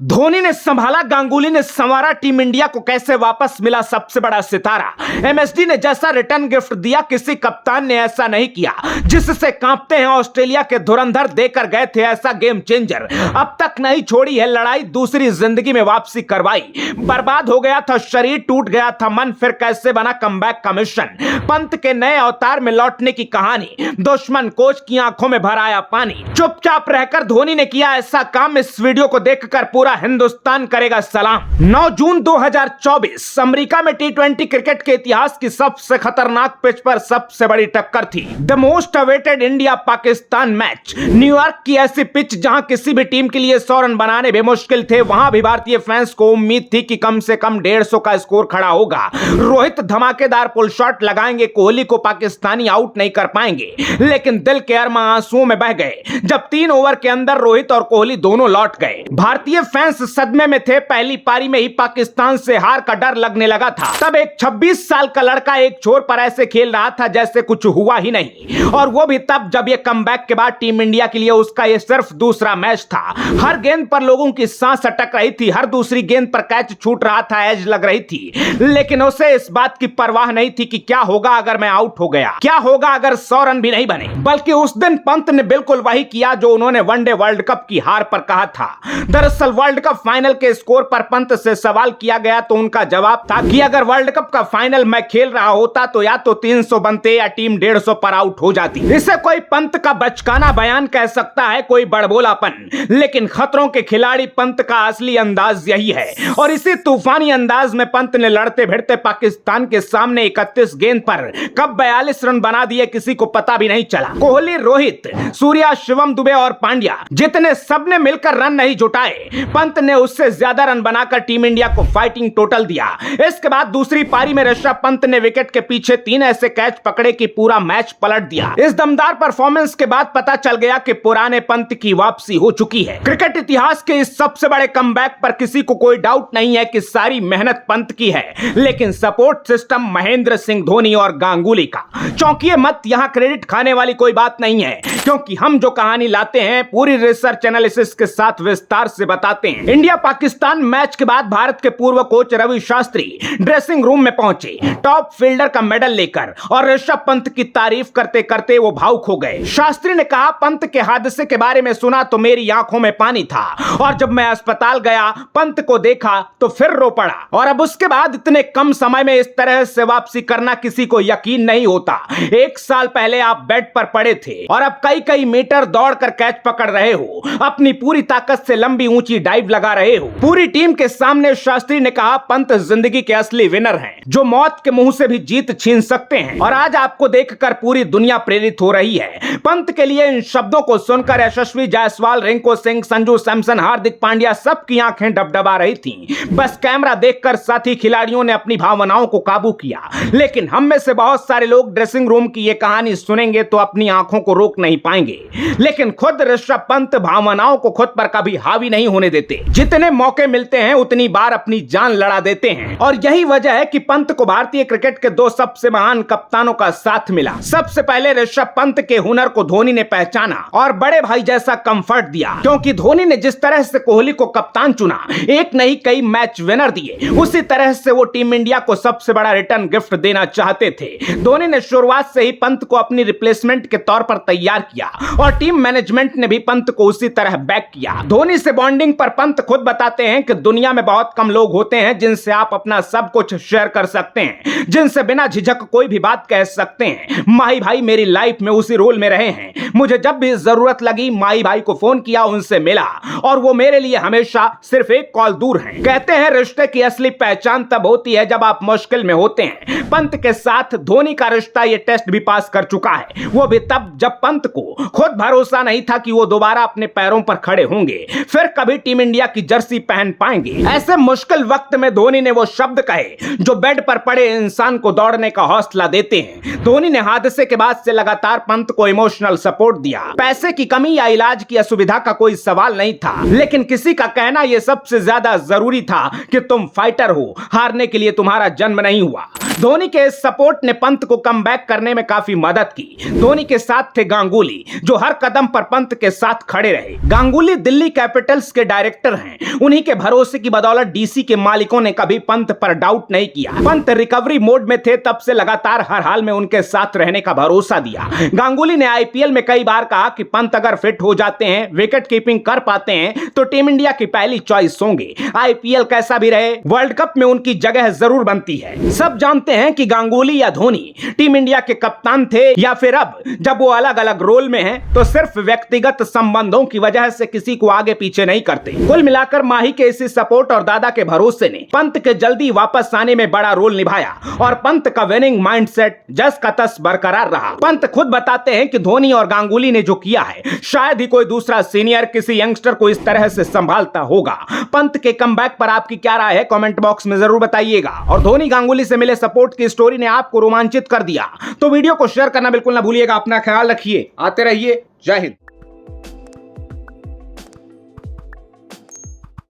धोनी ने संभाला, गांगुली ने संवारा, टीम इंडिया को कैसे वापस मिला सबसे बड़ा सितारा। एमएसडी ने जैसा रिटर्न गिफ्ट दिया, किसी कप्तान ने ऐसा नहीं किया। जिससे कांपते हैं ऑस्ट्रेलिया के धुरंधर, देकर गए थे ऐसा गेम चेंजर। अब तक नहीं छोड़ी है लड़ाई, दूसरी जिंदगी में वापसी करवाई। बर्बाद हो गया था शरीर, टूट गया था मन, फिर कैसे बना कमबैक का मिशन। पंत के नए अवतार में लौटने की कहानी, दुश्मन कोच की आंखों में भर आया पानी। चुपचाप रहकर धोनी ने किया ऐसा काम, इस वीडियो को देखकर पूरा हिंदुस्तान करेगा सलाम। 9 जून 2024 अमेरिका में टी20 क्रिकेट के इतिहास की सबसे खतरनाक पिच पर सबसे बड़ी टक्कर थी। The most awaited India Pakistan match. New York की ऐसी पिच जहां किसी भी टीम के लिए 100 रन बनाने भी मुश्किल थे, वहां भी भारतीय फैंस को उम्मीद थी कि कम से कम 150 का स्कोर खड़ा होगा। रोहित धमाकेदार पुल शॉट लगाएंगे, कोहली को पाकिस्तानी आउट नहीं कर पाएंगे। लेकिन दिल के अरमा आंसुओं में बह गए जब 3 ओवर के अंदर रोहित और कोहली दोनों लौट गए। भारतीय फैंस सदमे में थे, पहली पारी में ही पाकिस्तान से हार का डर लगने लगा था। तब एक 26 साल का लड़का एक छोर पर ऐसे खेल रहा था जैसे कुछ हुआ ही नहीं, और वो भी तब जब ये कमबैक के बाद टीम इंडिया के लिए उसका ये सिर्फ दूसरा मैच था। हर गेंद पर लोगों की सांस अटक रही थी, हर दूसरी गेंद पर कैच छूट रहा था, एज लग रही थी। लेकिन उसे इस बात की परवाह नहीं थी कि क्या होगा अगर मैं आउट हो गया, क्या होगा अगर 100 रन भी नहीं बने। बल्कि उस दिन पंत ने बिल्कुल वही किया जो उन्होंने वनडे वर्ल्ड कप की हार पर कहा था। दरअसल वर्ल्ड कप फाइनल के स्कोर पर पंत से सवाल किया गया तो उनका जवाब था कि अगर वर्ल्ड कप का फाइनल मैं खेल रहा होता तो या तो 300 बनते या टीम 150 पर आउट हो जाती। इसे कोई पंत का बचकाना बयान कह सकता है, कोई बड़बोलापन, लेकिन खतरों के खिलाड़ी पंत का असली अंदाज यही है। और इसी तूफानी अंदाज में पंत ने लड़ते भिड़ते पाकिस्तान के सामने 31 गेंद पर कब 42 रन बना दिए किसी को पता भी नहीं चला। कोहली, रोहित, सूर्या, शिवम दुबे और पांड्या जितने सबने मिलकर रन नहीं जुटाए, पंत ने उससे ज्यादा रन बनाकर टीम इंडिया को फाइटिंग टोटल दिया। इसके बाद दूसरी पारी में ऋषभ पंत ने विकेट के पीछे 3 ऐसे कैच पकड़े कि पूरा मैच पलट दिया। इस दमदार परफॉर्मेंस के बाद पता चल गया कि पुराने पंत की वापसी हो चुकी है। क्रिकेट इतिहास के इस सबसे बड़े कमबैक पर किसी को कोई डाउट नहीं है कि सारी मेहनत पंत की है, लेकिन सपोर्ट सिस्टम महेंद्र सिंह धोनी और गांगुली का। चौंकिए मत, यहां क्रेडिट खाने वाली कोई बात नहीं है, क्योंकि हम जो कहानी लाते हैं पूरी रिसर्च एनालिसिस के साथ विस्तार से बताते हैं। इंडिया पाकिस्तान मैच के बाद भारत के पूर्व coach Ravi Shastri dressing room में पहुंचे टॉप फील्डर का मेडल लेकर, और ऋषभ पंत की तारीफ करते करते वो भावुक हो गए। शास्त्री ने कहा, पंत के हादसे के बारे में सुना तो मेरी आंखों में पानी था, और जब मैं अस्पताल गया पंत को देखा तो फिर रो पड़ा। और अब उसके बाद इतने कम समय में इस तरह से वापसी करना किसी को यकीन नहीं होता। 1 साल पहले आप बेड पर पड़े थे और अब कई मीटर दौड़कर कैच पकड़ रहे हो, अपनी पूरी ताकत से लंबी ऊंची डाइव लगा रहे हो। पूरी टीम के सामने शास्त्री ने कहा, पंत जिंदगी के असली विनर हैं, जो मौत के मुंह से भी जीत छीन सकते हैं। और आज आपको देखकर पूरी दुनिया प्रेरित हो रही है। पंत के लिए इन शब्दों को सुनकर यशस्वी जायसवाल, रिंकू सिंह, संजू सैमसन, हार्दिक पांड्या सबकी आंखें डबडबा रही थी। बस कैमरा देखकर साथी खिलाड़ियों ने अपनी भावनाओं को काबू किया। लेकिन हम में से बहुत सारे लोग ड्रेसिंग रूम की ये कहानी सुनेंगे तो अपनी आंखों को रोक नहीं पाएंगे, लेकिन खुद ऋषभ पंत भावनाओं को खुद पर कभी हावी नहीं होने देते। जितने मौके मिलते हैं उतनी बार अपनी जान लड़ा देते हैं, और यही वजह है कि पंत को भारतीय क्रिकेट के 2 सबसे महान कप्तानों का साथ मिला। सबसे पहले ऋषभ पंत के हुनर को धोनी ने पहचाना और बड़े भाई जैसा कंफर्ट दिया, क्योंकि धोनी ने जिस तरह से कोहली को कप्तान चुना, एक नहीं कई मैच विनर दिए, उसी तरह से वो टीम इंडिया को सबसे बड़ा रिटर्न गिफ्ट देना चाहते थे। धोनी ने शुरुआत से ही पंत को अपनी रिप्लेसमेंट के तौर पर तैयार किया, और टीम मैनेजमेंट ने भी पंत को उसी तरह बैक किया। धोनी से बॉन्डिंग पर पंत खुद बताते हैं कि दुनिया में बहुत कम लोग होते हैं जिनसे आप अपना सब कुछ शेयर कर सकते हैं, जिनसे बिना झिझक कोई भी बात कह सकते हैं। माही भाई मेरी लाइफ में उसी रोल में रहे हैं। मुझे जब भी जरूरत लगी माही भाई को फोन किया, उनसे मिला, और वो मेरे लिए हमेशा सिर्फ एक कॉल दूर हैं। कहते हैं रिश्ते की असली पहचान तब होती है जब आप मुश्किल में होते हैं। पंत के साथ धोनी का रिश्ता ये टेस्ट भी पास कर चुका है, वो भी तब जब पंत को खुद भरोसा नहीं था कि वो दोबारा अपने पैरों पर खड़े होंगे, फिर कभी टीम इंडिया की जर्सी पहन पाएंगे। ऐसे मुश्किल वक्त में धोनी ने वो शब्द कहे जो बेड पर पड़े इंसान को दौड़ने का हौसला देते हैं। धोनी ने हादसे के बाद से लगातार पंत को इमोशनल सपोर्ट दिया। पैसे की कमी या इलाज की असुविधा का कोई सवाल नहीं था, लेकिन किसी का कहना यह सबसे ज्यादा जरूरी था कि तुम फाइटर हो, हारने के लिए तुम्हारा जन्म नहीं हुआ। धोनी के सपोर्ट ने पंत को कमबैक करने में काफी मदद की। धोनी के साथ थे गांगुली, जो हर कदम पर पंत के साथ खड़े रहे। गांगुली दिल्ली कैपिटल्स के डायरेक्टर डायरेक्टर हैं, उन्हीं के भरोसे की बदौलत डीसी के मालिकों ने कभी पंत पर डाउट नहीं किया। पंत रिकवरी मोड में थे, तब से लगातार हर हाल में उनके साथ रहने का भरोसा दिया। गांगुली ने आईपीएल में कई बार कहा कि पंत अगर फिट हो जाते हैं, विकेट कीपिंग कर पाते हैं तो टीम इंडिया की पहली चॉइस होंगे। आईपीएल कैसा भी रहे, वर्ल्ड कप में उनकी जगह जरूर बनती है। सब जानते हैं कि गांगुली या धोनी टीम इंडिया के कप्तान थे या फिर अब जब वो अलग अलग रोल में हैं तो सिर्फ व्यक्तिगत संबंधों की वजह से किसी को आगे पीछे नहीं करते। कुल मिलाकर माही के इसी सपोर्ट और दादा के भरोसे ने पंत के जल्दी वापस आने में बड़ा रोल निभाया और पंत का विनिंग माइंडसेट जस का तस बरकरार रहा। पंत खुद बताते हैं कि धोनी और गांगुली ने जो किया है शायद ही कोई दूसरा सीनियर किसी यंगस्टर को इस तरह से संभालता होगा। पंत के कमबैक पर आपकी क्या राय है, कमेंट बॉक्स में जरूर बताइएगा। और धोनी गांगुली से मिले सपोर्ट की स्टोरी ने आपको रोमांचित कर दिया तो वीडियो को शेयर करना बिल्कुल ना भूलिएगा। अपना ख्याल रखिए, आते रहिए, जय हिंद।